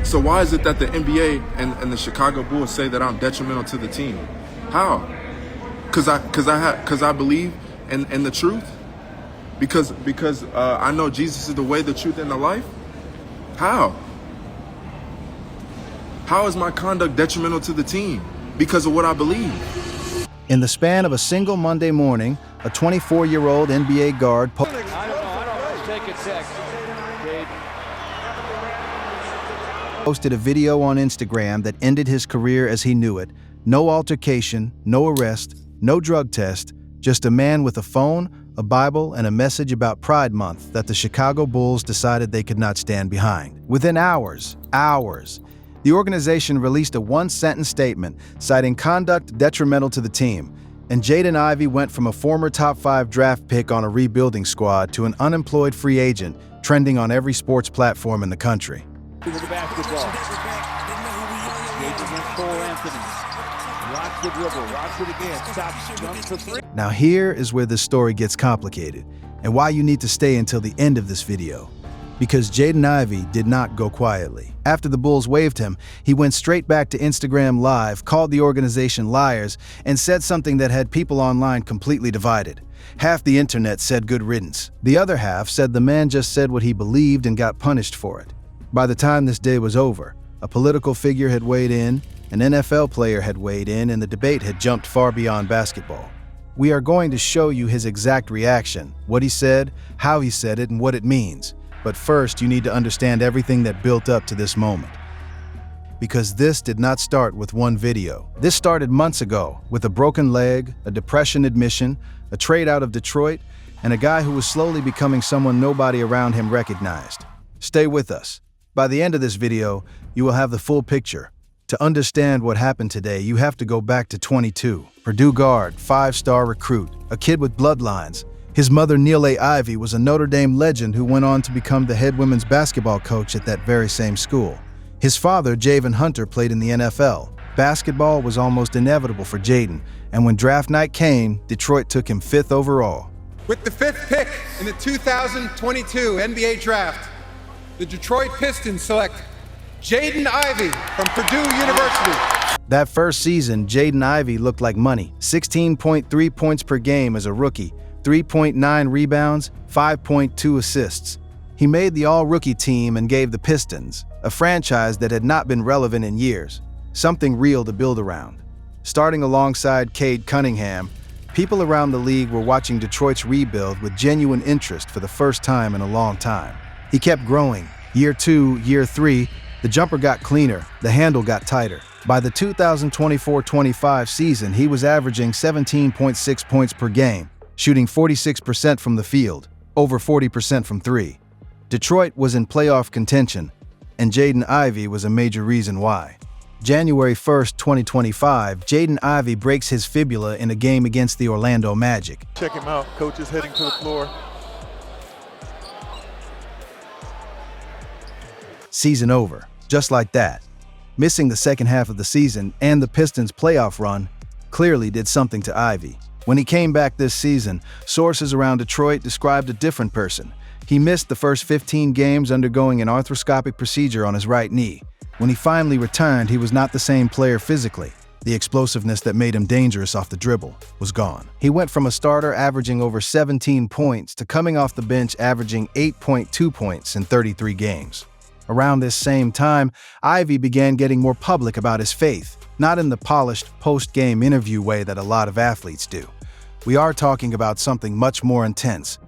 So why is it that the NBA and the Chicago Bulls say that I'm detrimental to the team? How? Because I believe in the truth? Because I know Jesus is the way, the truth, and the life? How? How is my conduct detrimental to the team? Because of what I believe. In the span of a single Monday morning, a 24-year-old NBA guard posted a video on Instagram that ended his career as he knew it. No altercation, no arrest, no drug test, just a man with a phone, a Bible, and a message about Pride Month that the Chicago Bulls decided they could not stand behind. Within hours, the organization released a one-sentence statement citing conduct detrimental to the team, and Jaden Ivey went from a former top 5 draft pick on a rebuilding squad to an unemployed free agent trending on every sports platform in the country. To the basketball. Jaden went for Anthony. Rocks the dribble, rocks it again, stops, jumps for 3. Now here is where this story gets complicated, and why you need to stay until the end of this video. Because Jaden Ivey did not go quietly. After the Bulls waived him, he went straight back to Instagram Live, called the organization liars, and said something that had people online completely divided. Half the internet said good riddance. The other half said the man just said what he believed and got punished for it. By the time this day was over, a political figure had weighed in, an NFL player had weighed in, and the debate had jumped far beyond basketball. We are going to show you his exact reaction, what he said, how he said it, and what it means. But first, you need to understand everything that built up to this moment. Because this did not start with one video. This started months ago with a broken leg, a depression admission, a trade out of Detroit, and a guy who was slowly becoming someone nobody around him recognized. Stay with us. By the end of this video, you will have the full picture. To understand what happened today, you have to go back to 22. Purdue guard, 5-star recruit, a kid with bloodlines. His mother, Neil A. Ivey, was a Notre Dame legend who went on to become the head women's basketball coach at that very same school. His father, Javen Hunter, played in the NFL. Basketball was almost inevitable for Jaden, and when draft night came, Detroit took him 5th overall. With the 5th pick in the 2022 NBA Draft, the Detroit Pistons select Jaden Ivey from Purdue University. That first season, Jaden Ivey looked like money. 16.3 points per game as a rookie, 3.9 rebounds, 5.2 assists. He made the all-rookie team and gave the Pistons, a franchise that had not been relevant in years, something real to build around. Starting alongside Cade Cunningham, people around the league were watching Detroit's rebuild with genuine interest for the first time in a long time. He kept growing. Year 2, year 3, the jumper got cleaner, the handle got tighter. By the 2024-25 season, he was averaging 17.6 points per game, shooting 46% from the field, over 40% from 3. Detroit was in playoff contention, and Jaden Ivey was a major reason why. January 1st, 2025, Jaden Ivey breaks his fibula in a game against the Orlando Magic. Check him out. Coach is heading to the floor. Season over, just like that. Missing the second half of the season and the Pistons' playoff run clearly did something to Ivey. When he came back this season, sources around Detroit described a different person. He missed the first 15 games, undergoing an arthroscopic procedure on his right knee. When he finally returned, he was not the same player physically. The explosiveness that made him dangerous off the dribble was gone. He went from a starter averaging over 17 points to coming off the bench averaging 8.2 points in 33 games. Around this same time, Ivey began getting more public about his faith, not in the polished post-game interview way that a lot of athletes do. We are talking about something much more intense.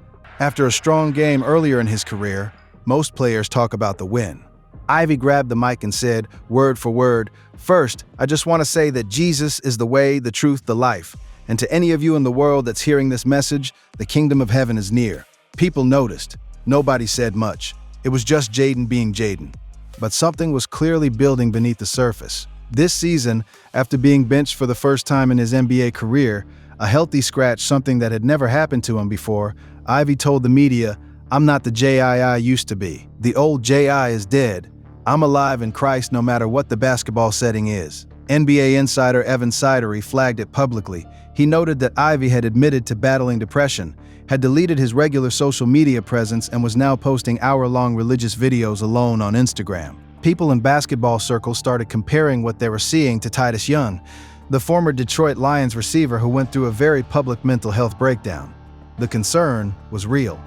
After a strong game earlier in his career, most players talk about the win. Ivey grabbed the mic and said, word for word, "First, I just want to say that Jesus is the way, the truth, the life. And to any of you in the world that's hearing this message, the kingdom of heaven is near." People noticed. Nobody said much. It was just Jaden being Jaden. But something was clearly building beneath the surface. This season, after being benched for the first time in his NBA career, a healthy scratch, something that had never happened to him before, Ivey told the media, "I'm not the J.I. I used to be. The old J.I. is dead. I'm alive in Christ no matter what the basketball setting is." NBA insider Evan Sidery flagged it publicly. He noted that Ivey had admitted to battling depression, had deleted his regular social media presence, and was now posting hour-long religious videos alone on Instagram. People in basketball circles started comparing what they were seeing to Titus Young, the former Detroit Lions receiver who went through a very public mental health breakdown. The concern was real,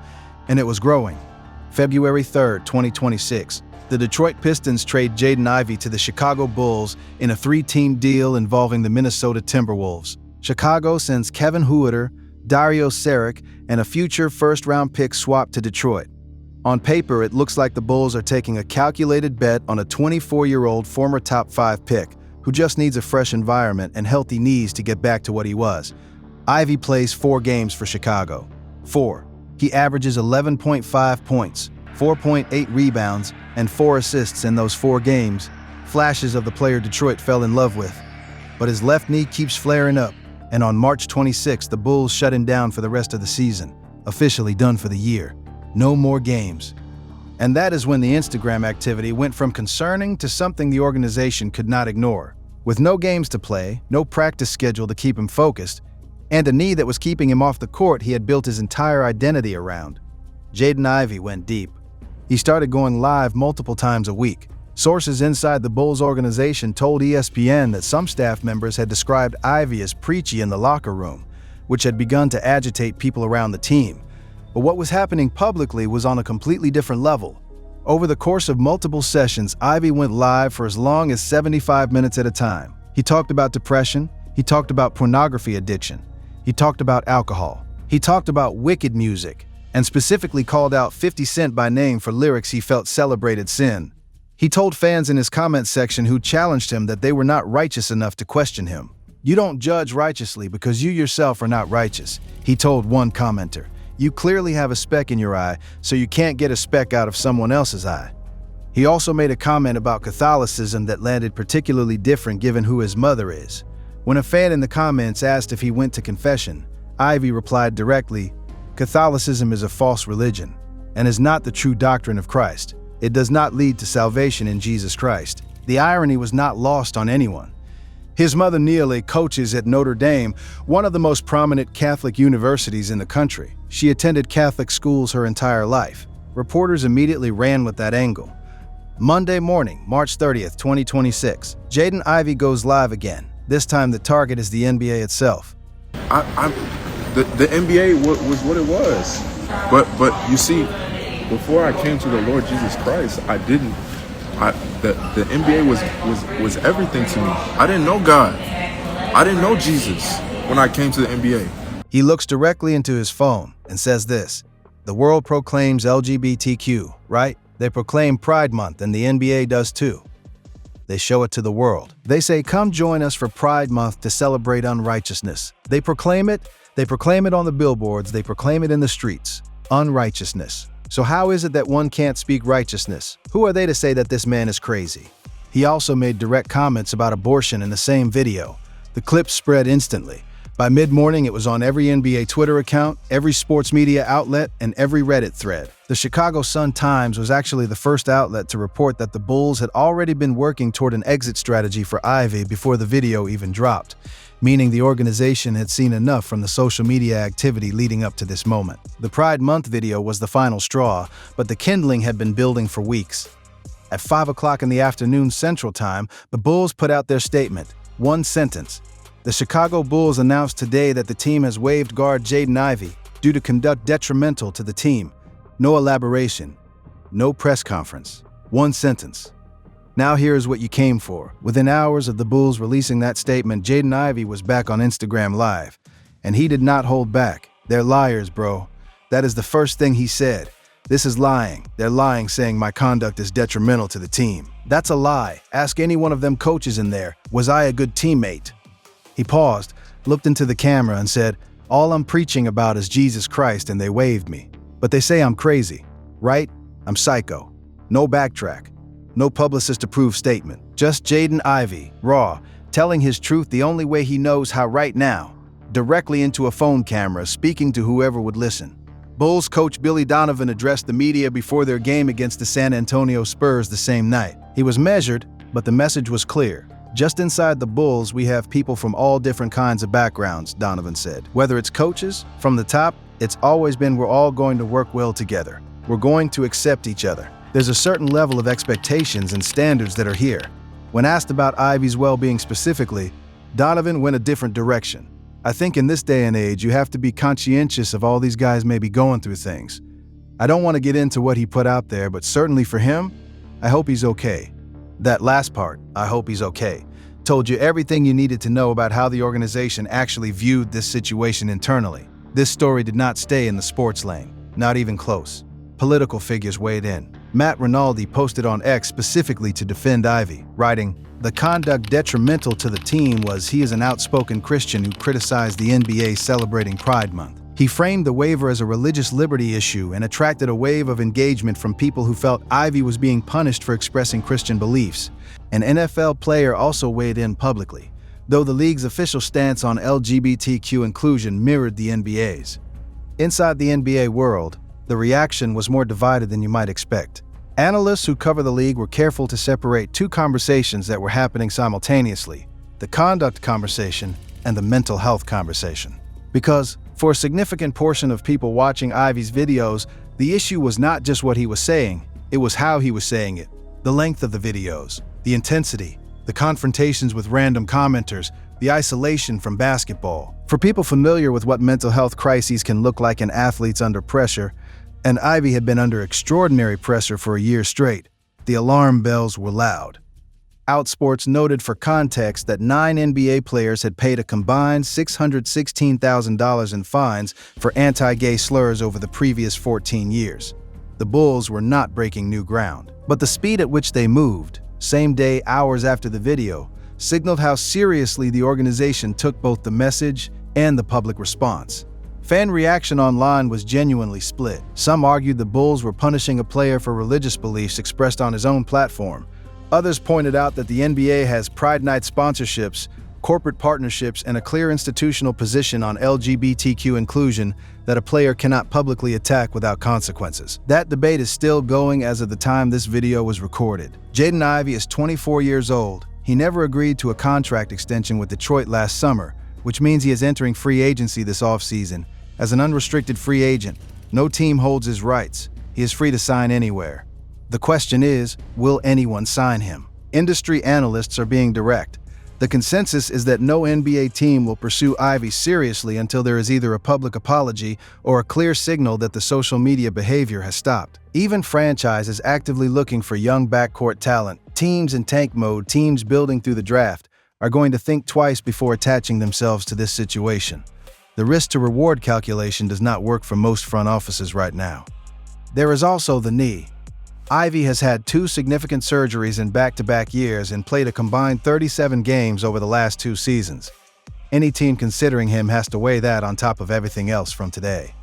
and it was growing. February 3, 2026, the Detroit Pistons trade Jaden Ivey to the Chicago Bulls in a 3-team deal involving the Minnesota Timberwolves. Chicago sends Kevin Huerter, Dario Saric, and a future first-round pick swapped to Detroit. On paper, it looks like the Bulls are taking a calculated bet on a 24-year-old former top 5 pick who just needs a fresh environment and healthy knees to get back to what he was. Ivey plays 4 games for Chicago. 4. He averages 11.5 points, 4.8 rebounds, and 4 assists in those 4 games, flashes of the player Detroit fell in love with. But his left knee keeps flaring up, and on March 26, the Bulls shut him down for the rest of the season, officially done for the year. No more games. And that is when the Instagram activity went from concerning to something the organization could not ignore. With no games to play, no practice schedule to keep him focused, and a knee that was keeping him off the court he had built his entire identity around, Jaden Ivey went deep. He started going live multiple times a week. Sources inside the Bulls organization told ESPN that some staff members had described Ivey as preachy in the locker room, which had begun to agitate people around the team. But what was happening publicly was on a completely different level. Over the course of multiple sessions, Ivey went live for as long as 75 minutes at a time. He talked about depression, he talked about pornography addiction, he talked about alcohol, he talked about wicked music, and specifically called out 50 Cent by name for lyrics he felt celebrated sin. He told fans in his comment section who challenged him that they were not righteous enough to question him. "You don't judge righteously because you yourself are not righteous," he told one commenter. "You clearly have a speck in your eye, so you can't get a speck out of someone else's eye." He also made a comment about Catholicism that landed particularly different given who his mother is. When a fan in the comments asked if he went to confession, Ivey replied directly, "Catholicism is a false religion and is not the true doctrine of Christ. It does not lead to salvation in Jesus Christ." The irony was not lost on anyone. His mother Neely coaches at Notre Dame, one of the most prominent Catholic universities in the country. She attended Catholic schools her entire life. Reporters immediately ran with that angle. Monday morning, March 30th, 2026, Jaden Ivey goes live again. This time the target is the NBA itself. The NBA was what it was. But you see, before I came to the Lord Jesus Christ, the NBA was everything to me. I didn't know God. I didn't know Jesus when I came to the NBA. He looks directly into his phone and says this: "The world proclaims LGBTQ, right? They proclaim Pride Month, and the NBA does too. They show it to the world. They say, come join us for Pride Month to celebrate unrighteousness. They proclaim it on the billboards, they proclaim it in the streets. Unrighteousness. So how is it that one can't speak righteousness? Who are they to say that this man is crazy?" He also made direct comments about abortion in the same video. The clip spread instantly. By mid-morning, it was on every NBA Twitter account, every sports media outlet, and every Reddit thread. The Chicago Sun-Times was actually the first outlet to report that the Bulls had already been working toward an exit strategy for Ivey before the video even dropped, meaning the organization had seen enough from the social media activity leading up to this moment. The Pride Month video was the final straw, but the kindling had been building for weeks. At 5 o'clock in the afternoon Central Time, the Bulls put out their statement. One sentence. The Chicago Bulls announced today that the team has waived guard Jaden Ivey due to conduct detrimental to the team. No elaboration. No press conference. One sentence. Now here's what you came for. Within hours of the Bulls releasing that statement, Jaden Ivey was back on Instagram Live. And he did not hold back. They're liars, bro. That is the first thing he said. This is lying. They're lying, saying my conduct is detrimental to the team. That's a lie. Ask any one of them coaches in there. Was I a good teammate? He paused, looked into the camera and said, all I'm preaching about is Jesus Christ and they waived me. But they say I'm crazy, right? I'm psycho. No backtrack. No publicist-approved statement. Just Jaden Ivey, raw, telling his truth the only way he knows how right now, directly into a phone camera, speaking to whoever would listen. Bulls coach Billy Donovan addressed the media before their game against the San Antonio Spurs the same night. He was measured, but the message was clear. Just inside the Bulls, we have people from all different kinds of backgrounds, Donovan said. Whether it's coaches, from the top, it's always been we're all going to work well together. We're going to accept each other. There's a certain level of expectations and standards that are here. When asked about Ivy's well-being specifically, Donovan went a different direction. I think in this day and age, you have to be conscientious of all these guys may be going through things. I don't want to get into what he put out there, but certainly for him, I hope he's okay. That last part, I hope he's okay, told you everything you needed to know about how the organization actually viewed this situation internally. This story did not stay in the sports lane, not even close. Political figures weighed in. Matt Rinaldi posted on X specifically to defend Ivey, writing, "The conduct detrimental to the team was he is an outspoken Christian who criticized the NBA celebrating Pride Month. He framed the waiver as a religious liberty issue and attracted a wave of engagement from people who felt Ivey was being punished for expressing Christian beliefs. An NFL player also weighed in publicly, though the league's official stance on LGBTQ inclusion mirrored the NBA's. Inside the NBA world, the reaction was more divided than you might expect. Analysts who cover the league were careful to separate two conversations that were happening simultaneously, the conduct conversation and the mental health conversation. Because, for a significant portion of people watching Ivey's videos, the issue was not just what he was saying, it was how he was saying it. The length of the videos, the intensity, the confrontations with random commenters, the isolation from basketball. For people familiar with what mental health crises can look like in athletes under pressure, and Ivey had been under extraordinary pressure for a year straight, the alarm bells were loud. Outsports noted for context that 9 NBA players had paid a combined $616,000 in fines for anti-gay slurs over the previous 14 years. The Bulls were not breaking new ground, but the speed at which they moved, same day, hours after the video, signaled how seriously the organization took both the message and the public response. Fan reaction online was genuinely split. Some argued the Bulls were punishing a player for religious beliefs expressed on his own platform. Others pointed out that the NBA has Pride Night sponsorships, corporate partnerships, and a clear institutional position on LGBTQ inclusion that a player cannot publicly attack without consequences. That debate is still going as of the time this video was recorded. Jaden Ivey is 24 years old. He never agreed to a contract extension with Detroit last summer, which means he is entering free agency this offseason. As an unrestricted free agent, no team holds his rights. He is free to sign anywhere. The question is, will anyone sign him? Industry analysts are being direct. The consensus is that no NBA team will pursue Ivey seriously until there is either a public apology or a clear signal that the social media behavior has stopped. Even franchises actively looking for young backcourt talent, teams in tank mode, teams building through the draft, are going to think twice before attaching themselves to this situation. The risk-to-reward calculation does not work for most front offices right now. There is also the knee. Ivey has had 2 significant surgeries in back-to-back years and played a combined 37 games over the last 2 seasons. Any team considering him has to weigh that on top of everything else from today.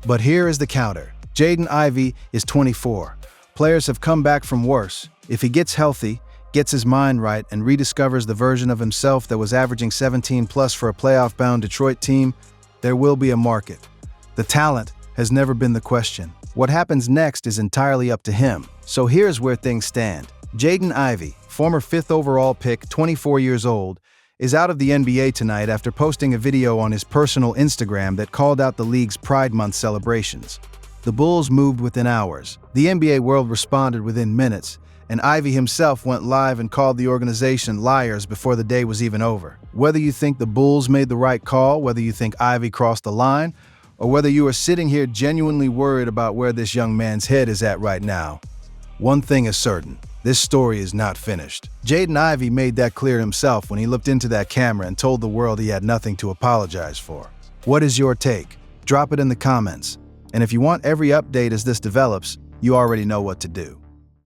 But here is the counter. Jaden Ivey is 24. Players have come back from worse. If he gets healthy, gets his mind right, and rediscovers the version of himself that was averaging 17+ for a playoff-bound Detroit team, there will be a market. The talent has never been the question. What happens next is entirely up to him. So here's where things stand. Jaden Ivey, former 5th overall pick, 24 years old, is out of the NBA tonight after posting a video on his personal Instagram that called out the league's Pride Month celebrations. The Bulls moved within hours. The NBA world responded within minutes, and Ivey himself went live and called the organization liars before the day was even over. Whether you think the Bulls made the right call, whether you think Ivey crossed the line, or whether you are sitting here genuinely worried about where this young man's head is at right now, one thing is certain. This story is not finished. Jaden Ivey made that clear himself when he looked into that camera and told the world he had nothing to apologize for. What is your take? Drop it in the comments. And if you want every update as this develops, you already know what to do.